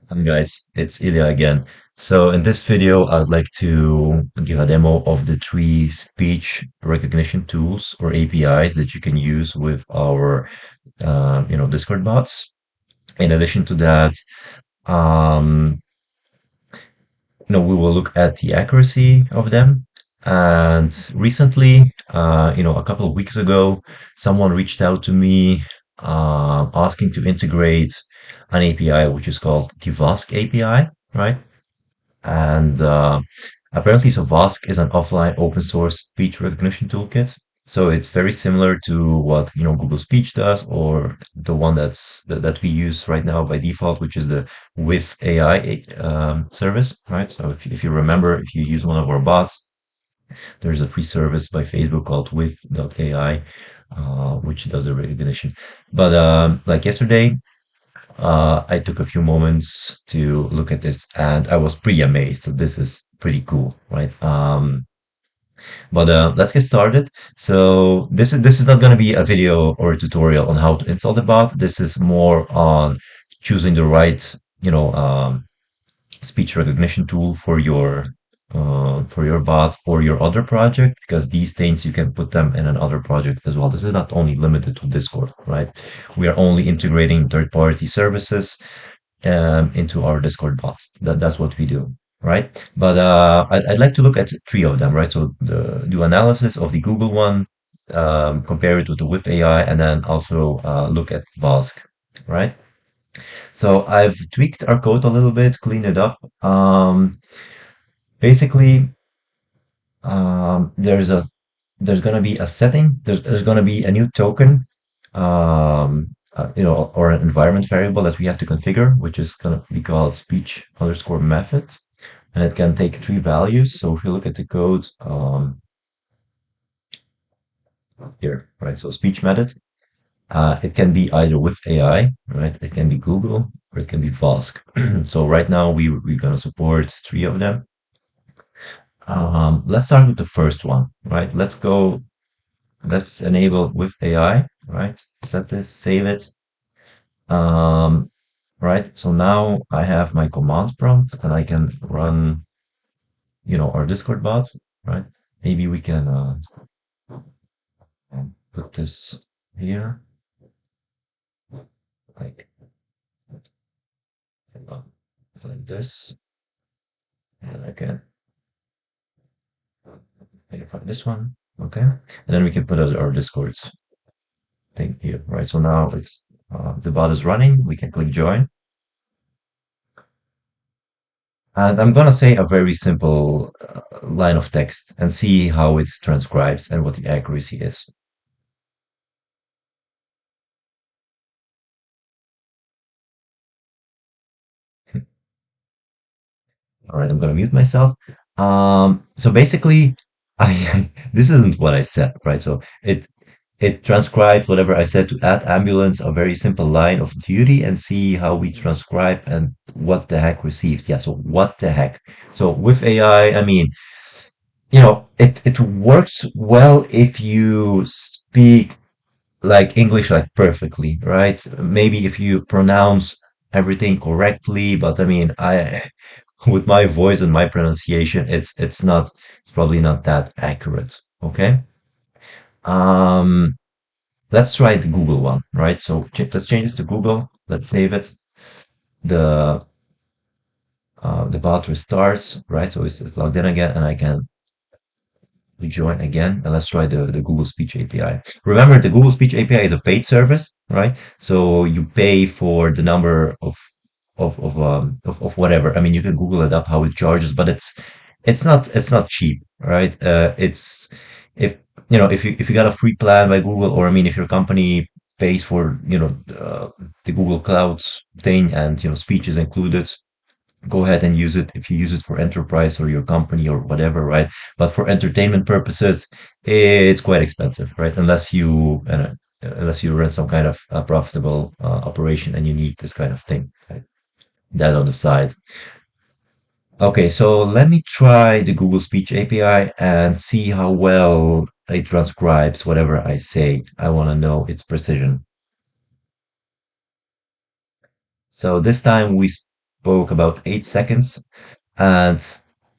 Hi guys, it's Ilya again. So in this video, I'd like to give a demo of the three speech recognition tools or APIs that you can use with our, Discord bots. In addition to that, um, we will look at the accuracy of them. And recently, a couple of weeks ago, someone reached out to me, asking to integrate an API which is called the Vosk API, right? And apparently, so Vosk is an offline open source speech recognition toolkit. So it's very similar to what Google Speech does, or the one that we use right now by default, which is the WitAI service, right? So if you remember, if you use one of our bots, there's a free service by Facebook called with.ai, which does the recognition. But like yesterday, I took a few moments to look at this and I was pretty amazed. So this is pretty cool, right? But let's get started. So this is not going to be a video or a tutorial on how to install the bot. This is more on choosing the right, you know, um, speech recognition tool for your bot or your other project, because these things you can put them in another project as well. This is not only limited to Discord, right? We are only integrating third-party services into our Discord bot. That's what we do, right? But I'd like to look at three of them, right? So do analysis of the Google one, compare it with the Whip AI, and then also look at Vosk, right? So I've tweaked our code a little bit, cleaned it up. Basically, there's a there's going to be a setting. There's going to be a new token, or an environment variable that we have to configure, which is going to be called speech underscore method, and it can take three values. So if you look at the code, here, right? So speech method, it can be either with AI, right? It can be Google, or it can be Vosk. So right now we're going to support three of them. Let's start with the first one, right? Let's enable with AI, right? Set this, save it. Um, right. So now I have my command prompt and I can run, our Discord bot, right? Maybe we can put this here, like, uh, like this, and I can maybe find this one, okay? And then we can put our Discord's thing here, right? So now it's the bot is running. We can click join. And I'm gonna say a very simple line of text and see how it transcribes and what the accuracy is. All right, I'm gonna mute myself. So basically, I this isn't what I said, right? So it transcribes whatever I said to add ambulance, a very simple line of duty, and see how we transcribe and what the heck received. Yeah, so what the heck? So with AI, I mean, it works well if you speak like English like perfectly, right? Maybe if you pronounce everything correctly, but I mean, I with my voice and my pronunciation, it's probably not that accurate. Okay. Um, let's try the Google one, right? So let's change this to Google. Let's save it. The bot restarts, right? So it's logged in again, and I can rejoin again, and let's try the Google Speech API. Remember, the Google Speech API is a paid service, right? So you pay for the number of whatever. I mean, you can Google it up how it charges, but it's not cheap, right? It's if if you got a free plan by Google, or I mean, if your company pays for the Google Clouds thing, and speech is included, go ahead and use it if you use it for enterprise or your company or whatever, right? But for entertainment purposes, it's quite expensive, right? Unless you run some kind of profitable operation and you need this kind of thing, right? That on the side. Okay, so let me try the Google Speech API and see how well it transcribes whatever I say. I want to know its precision. So this time we spoke about 8 seconds, and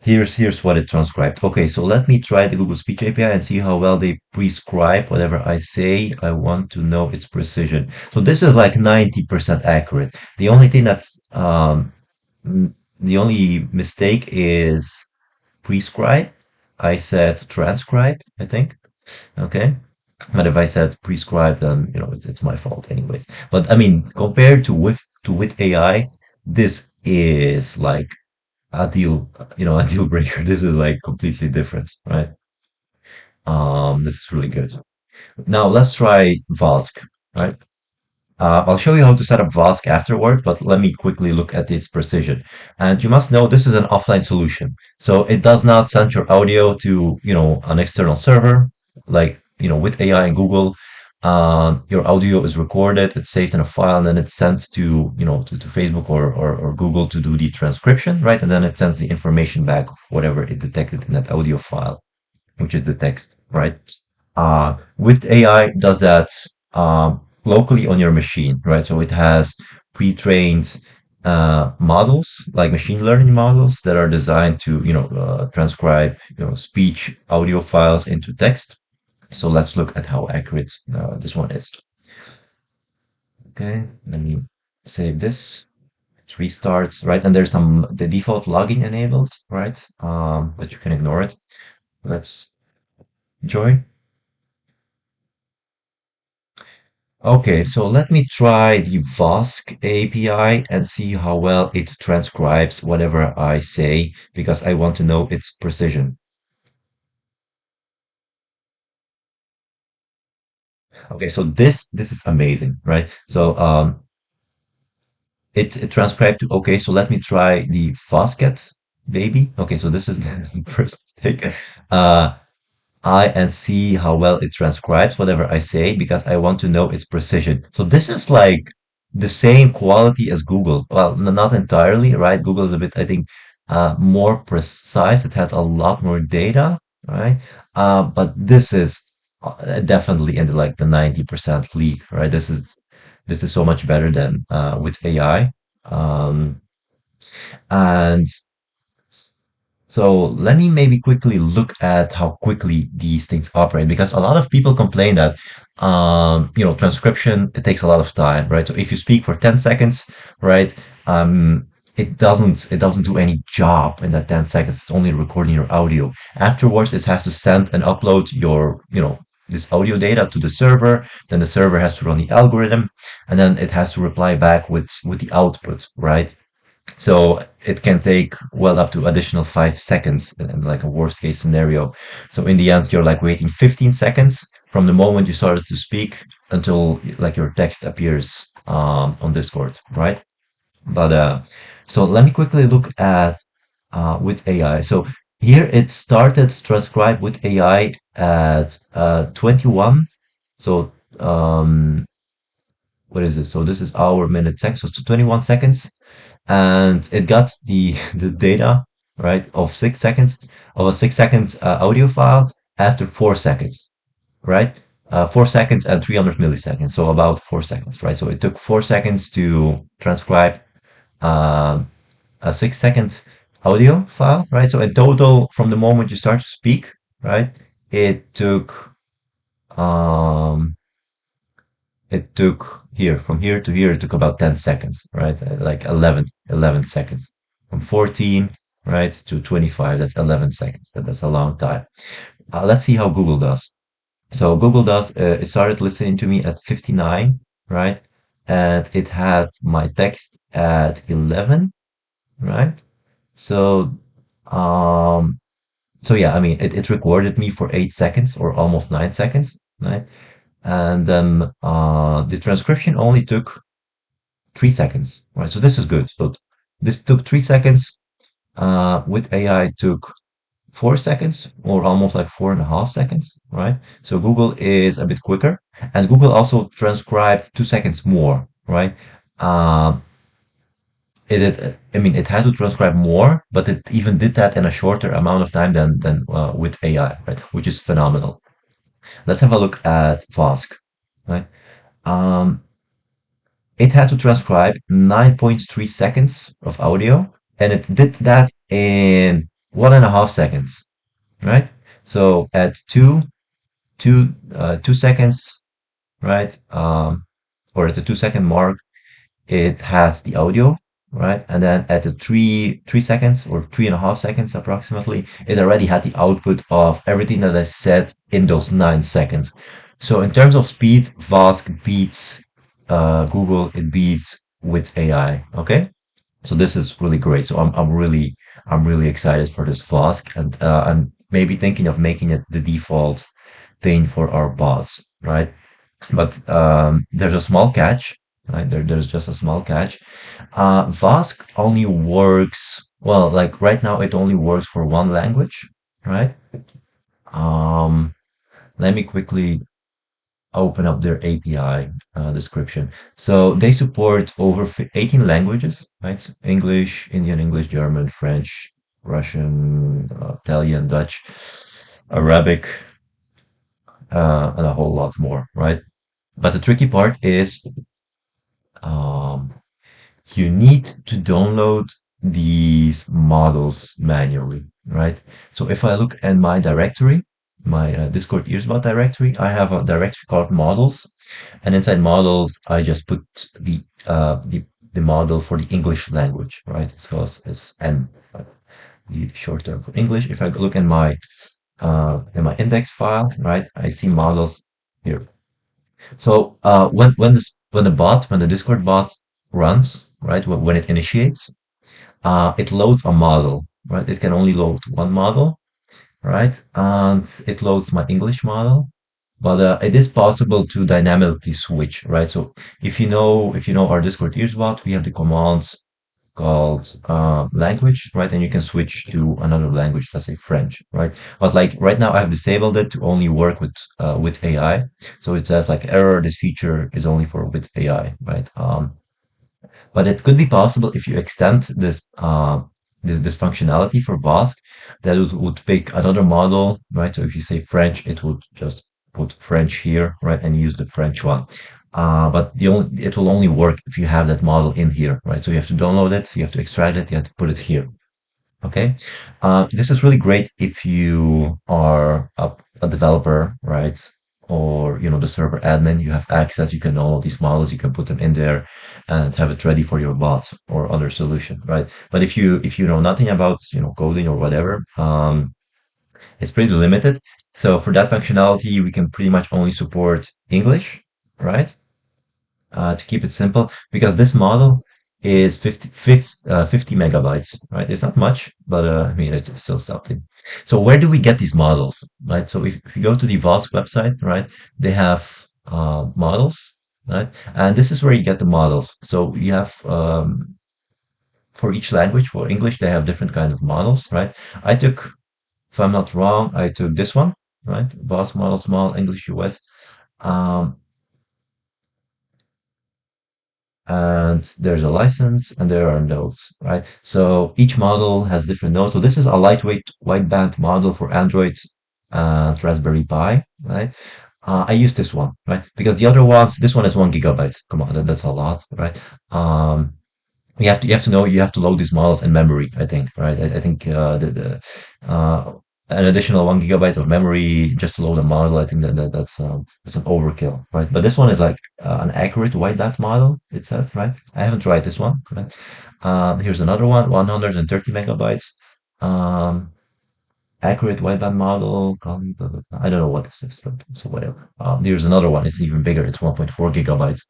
here's what it transcribed. Okay, so let me try the Google Speech API and see how well they prescribe whatever I say. I want to know its precision. So this is like 90% accurate. The only thing that's the only mistake is prescribe. I said transcribe, I think. Okay. But if I said prescribe, then it's my fault anyways. But I mean, compared to with AI, this is like a deal breaker. This is like completely different, right? This is really good. Now let's try Vosk, right? I'll show you how to set up Vosk afterward, but let me quickly look at its precision. And you must know this is an offline solution. So it does not send your audio to, an external server, like, with AI and Google. Your audio is recorded, it's saved in a file, and then it's sent to Facebook or Google to do the transcription, right? And then it sends the information back of whatever it detected in that audio file, which is the text, right? With AI does that locally on your machine, right? So it has pre-trained models, like machine learning models that are designed to, transcribe, speech audio files into text. So let's look at how accurate this one is. Okay, let me save this. It restarts, right? And there's the default logging enabled, right? But you can ignore it. Let's join. Okay, so let me try the Vosk API and see how well it transcribes whatever I say because I want to know its precision. Okay, so this is amazing, right? So it transcribed to okay, so let me try the Vosket baby. Okay, so this is the first mistake. I and see how well it transcribes whatever I say because I want to know its precision. So this is like the same quality as Google. Well, not entirely, right? Google is a bit, I think, more precise. It has a lot more data, right? But this is definitely in like the 90% league, right? This is so much better than with AI. And so let me maybe quickly look at how quickly these things operate because a lot of people complain that transcription it takes a lot of time, right? So if you speak for 10 seconds, right, it doesn't do any job in that 10 seconds. It's only recording your audio. Afterwards, it has to send and upload your, this audio data to the server. Then the server has to run the algorithm, and then it has to reply back with the output, right? So it can take well up to additional 5 seconds in like a worst case scenario. So in the end, you're like waiting 15 seconds from the moment you started to speak until like your text appears on Discord, right? But so let me quickly look at with AI. So here it started to transcribe with AI at 21. So what is it? So this is hour, minute, second. So it's 21 seconds and it got the the data right of 6 seconds of a 6 seconds audio file after 4 seconds, right? 4 seconds and 300 milliseconds, so about 4 seconds, right? So it took 4 seconds to transcribe um, a 6 second audio file, right? So in total, from the moment you start to speak, right, it took um, it took here, from here to here, it took about 10 seconds, right? Like 11 seconds. From 14, right, to 25, that's 11 seconds. That's a long time. Let's see how Google does. So Google does, it started listening to me at 59, right? And it had my text at 11, right? So, um, so yeah, I mean, it recorded me for 8 seconds or almost 9 seconds, right? And then the transcription only took 3 seconds, right? So this is good. So this took 3 seconds. With AI, took 4 seconds or almost like 4.5 seconds, right? So Google is a bit quicker, and Google also transcribed 2 seconds more, right? Um, I mean, it had to transcribe more, but it even did that in a shorter amount of time than with AI, right? Which is phenomenal. Let's have a look at Vosk, right? Um, it had to transcribe 9.3 seconds of audio, and it did that in 1.5 seconds, right? So at 2 seconds, right? Or at the 2 second mark, it has the audio, right? And then at the 3 seconds or 3.5 seconds approximately, it already had the output of everything that I said in those 9 seconds. So in terms of speed, Vosk beats Google, it beats with AI. Okay, so this is really great. So I'm really excited for this Vosk, and I'm maybe thinking of making it the default thing for our bots, right? But there's a small catch, right? There's just a small catch. Vosk only works, well, like right now it only works for one language, right? Um, Let me quickly open up their API description. So they support over 18 languages, right? English, Indian English, German, French, Russian, Italian, Dutch, Arabic, and a whole lot more, right? But the tricky part is um, you need to download these models manually, right? So if I look at my directory, my Discord earbot directory, I have a directory called models, and inside models, I just put the model for the English language, right? So it's N, the short term for English. If I look in my index file, right, I see models here. So when the Discord bot runs, right, when it initiates, it loads a model, right? It can only load one model, right? And it loads my English model, but it is possible to dynamically switch, right? So if you know our Discord earbot, we have the commands called language, right? And you can switch to another language, let's say French, right? But like right now, I've disabled it to only work with AI. So it says like error, this feature is only for with AI, right? But it could be possible if you extend this functionality for Vosk, that it would pick another model, right? So if you say French, it would just put French here, right, and use the French one. But it will only work if you have that model in here, right? So you have to download it, you have to extract it, you have to put it here. Okay. This is really great if you are a developer, right? Or, the server admin, you have access, you can download these models, you can put them in there and have it ready for your bot or other solution, right? But if you know nothing about, coding or whatever, it's pretty limited. So for that functionality, we can pretty much only support English, right? To keep it simple, because this model is 50 megabytes, right? It's not much, but I mean, it's still something. So where do we get these models, right? So if you go to the Vosk website, right, they have models, right? And this is where you get the models. So you have for each language, for English, they have different kind of models, right? I took, if I'm not wrong, I took this one, right? Vosk model, small English US. Um, and there's a license and there are nodes, right? So each model has different nodes. So this is a lightweight wideband model for Android and Raspberry Pi, right? I use this one, right? Because the other ones, this one is 1 gigabyte. Come on, that's a lot, right? Um, you have to know you have to load these models in memory, I think, right? I think an additional 1 gigabyte of memory just to load a model, I think that's an overkill, right? But this one is like an accurate whiteband model, it says, right? I haven't tried this one, right? Here's another one, 130 megabytes. Um, Accurate wideband model. I don't know what this is, so whatever. Here's another one. It's even bigger. It's 1.4 gigabytes.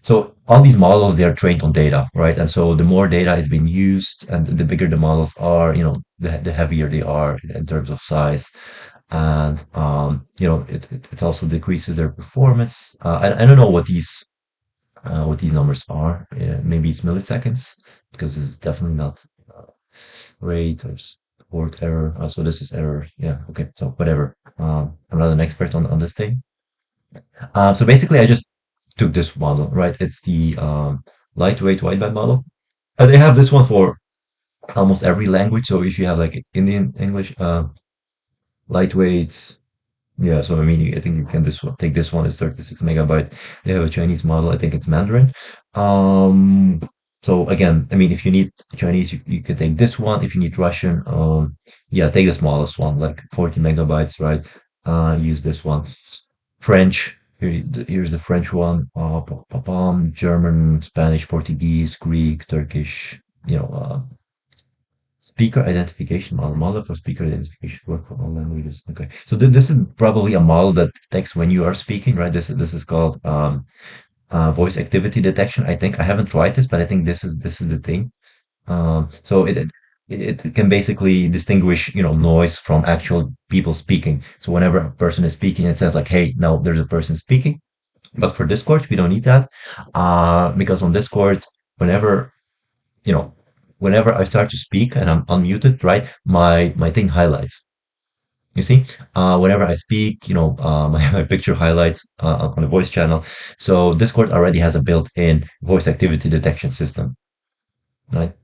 So all these models, they are trained on data, right? And so the more data is being used and the bigger the models are, the heavier they are in terms of size. And, it also decreases their performance. I don't know what these numbers are. Maybe it's milliseconds because it's definitely not rate or port error. So this is error. Yeah. Okay. So whatever. I'm not an expert on this thing. So basically I just took this model, right? It's the lightweight wideband model. And they have this one for almost every language. So if you have like Indian English, lightweight Yeah, so I mean, I think you can take this one. It's 36 megabyte. They have a Chinese model. I think it's Mandarin. Um, so again, I mean, if you need Chinese, you can take this one. If you need Russian, yeah, take the smallest one, like 40 megabytes, right? Use this one. French. Here's the French one. German, Spanish, Portuguese, Greek, Turkish. Speaker identification model for speaker identification work for all languages. Okay, so this is probably a model that detects when you are speaking, right? This is called voice activity detection. I think I haven't tried this, but I think this is the thing. So it can basically distinguish noise from actual people speaking. So whenever a person is speaking, it says like, "Hey, now there's a person speaking." But for Discord, we don't need that because on Discord, whenever you know, whenever I start to speak and I'm unmuted, right, my thing highlights. You see, whenever I speak, my picture highlights on the voice channel. So Discord already has a built-in voice activity detection system, right?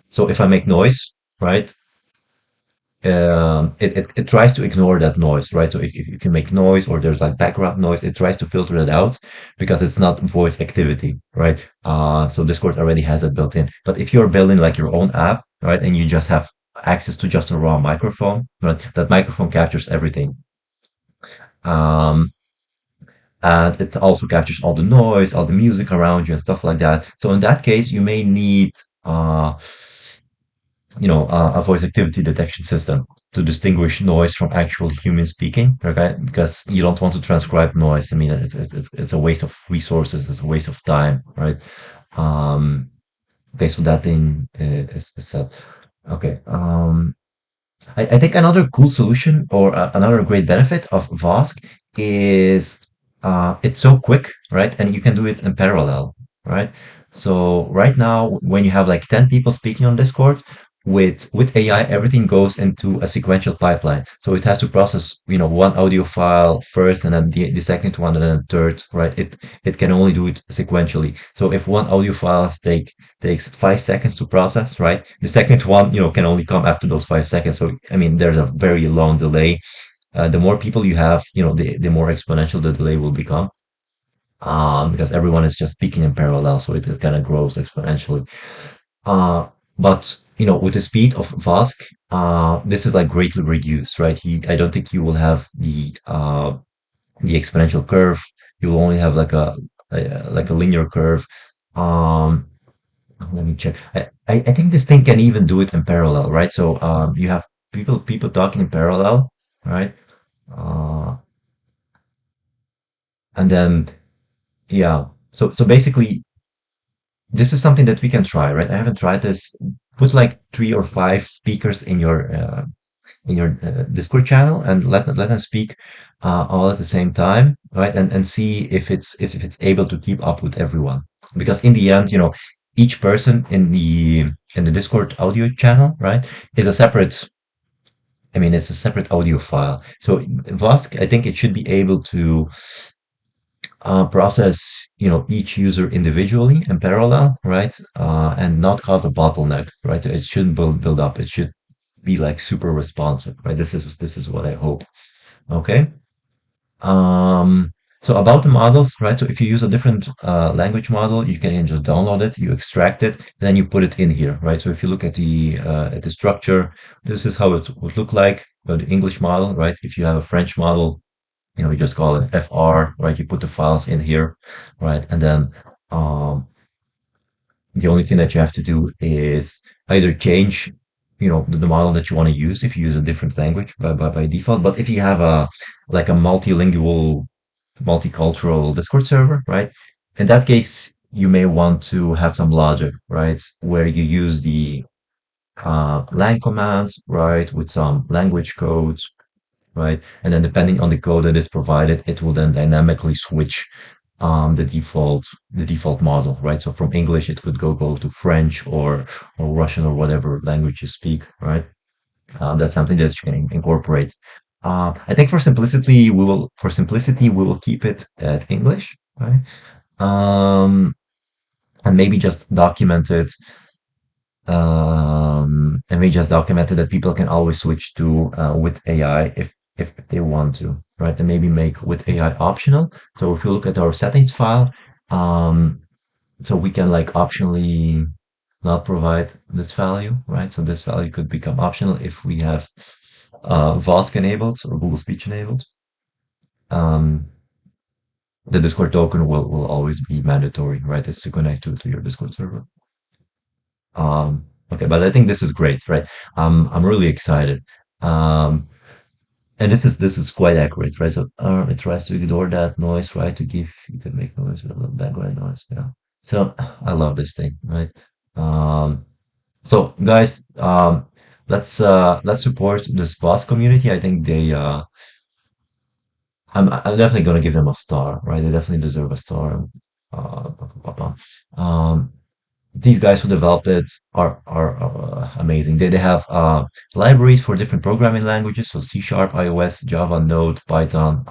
So if I make noise, right, it tries to ignore that noise, right? So if you make noise or there's like background noise, it tries to filter it out because it's not voice activity, right? So Discord already has it built in. But if you're building like your own app, right, and you just have access to just a raw microphone, right, that microphone captures everything. Um, and it also captures all the noise, all the music around you and stuff like that. So in that case, you may need uh, a voice activity detection system to distinguish noise from actual human speaking, okay? Because you don't want to transcribe noise. I mean, it's a waste of resources, it's a waste of time, right? Um, okay, so that thing is set. Okay. I think another cool solution or another great benefit of Vosk is it's so quick, right? And you can do it in parallel, right? So right now, when you have like 10 people speaking on Discord, with AI, everything goes into a sequential pipeline. So it has to process, one audio file first, and then the second one, and then the third, right? It can only do it sequentially. So if one audio file takes 5 seconds to process, right? The second one, can only come after those 5 seconds. So, I mean, there's a very long delay. The more people you have, the more exponential the delay will become. Because everyone is just speaking in parallel, so it kind of grows exponentially. Uh, but with the speed of Vosk, this is like greatly reduced, right? I don't think you will have the exponential curve. You will only have like a linear curve. Um, Let me check. I think this thing can even do it in parallel, right? So you have people talking in parallel, right? Uh, and then yeah. So basically, this is something that we can try, right? I haven't tried this. Put like 3 or 5 speakers in your Discord channel and let them speak all at the same time, right? And see if it's able to keep up with everyone. Because in the end, each person in the Discord audio channel, right, is a separate. I mean, it's a separate audio file. So Vosk, I think it should be able to process, each user individually in parallel, right? And not cause a bottleneck, right? It shouldn't build up. It should be like super responsive, right? This is what I hope. Okay. Um, so about the models, right? So if you use a different language model, you can just download it, you extract it, then you put it in here, right? So if you look at the structure, this is how it would look like. The English model, right? If you have a French model, you just call it FR, right? You put the files in here, right? And then um, the only thing that you have to do is either change, the model that you want to use if you use a different language by default. But if you have like a multilingual, multicultural Discord server, right? In that case, you may want to have some logic, right? Where you use the lang commands, right? With some language codes, right? And then depending on the code that is provided, it will then dynamically switch the default model, right? So from English, it would go to French or Russian or whatever language you speak, right? That's something that you can incorporate. I think for simplicity we will keep it at English, right? Um, and maybe just document it And we just documented that people can always switch to with AI if they want to, right? And maybe make with AI optional. So if you look at our settings file, um, so we can like optionally not provide this value, right? So this value could become optional if we have Vosk enabled or Google Speech enabled. Um, the Discord token will always be mandatory, right? It's to connect to your Discord server. Okay, but I think this is great, right? I'm really excited. Um, and this is quite accurate, right? So it tries to ignore that noise, right? To give you can make noise with a little background noise, yeah. So I love this thing, right? Um, so guys, let's support this boss community. I think I'm definitely gonna give them a star, right? They definitely deserve a star. Uh, um, these guys who developed it are amazing. They have libraries for different programming languages, so C Sharp, iOS, Java, Node, Python,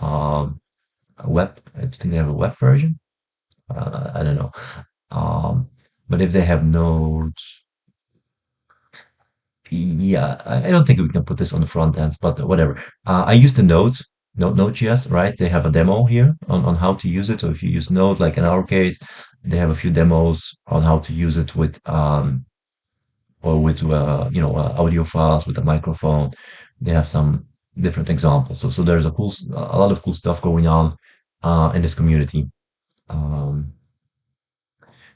web. I think they have a web version. I don't know. Um, but if they have Node, yeah, I don't think we can put this on the front end, but whatever. I use the Node.js, right? They have a demo here on how to use it. So if you use Node, like in our case, they have a few demos on how to use it with or with audio files with a microphone. They have some different examples. So there's a lot of cool stuff going on in this community. Um,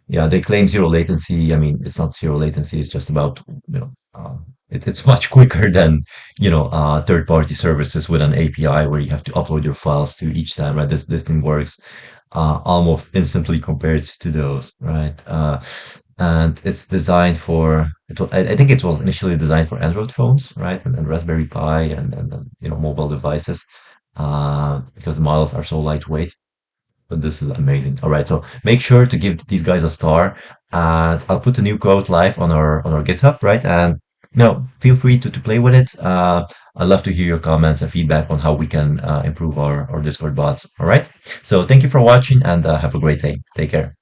yeah, they claim zero latency. I mean, it's not zero latency. It's just about, it's much quicker than, third-party services with an API where you have to upload your files to each time, right? This thing works almost instantly compared to those, right? And it's designed for, I think it was initially designed for Android phones, right? And Raspberry Pi and mobile devices, because the models are so lightweight. But this is amazing. All right, so make sure to give these guys a star, and I'll put the new code live on our GitHub, right? And no, feel free to play with it. I'd love to hear your comments and feedback on how we can improve our Discord bots. All right. So thank you for watching, and have a great day. Take care.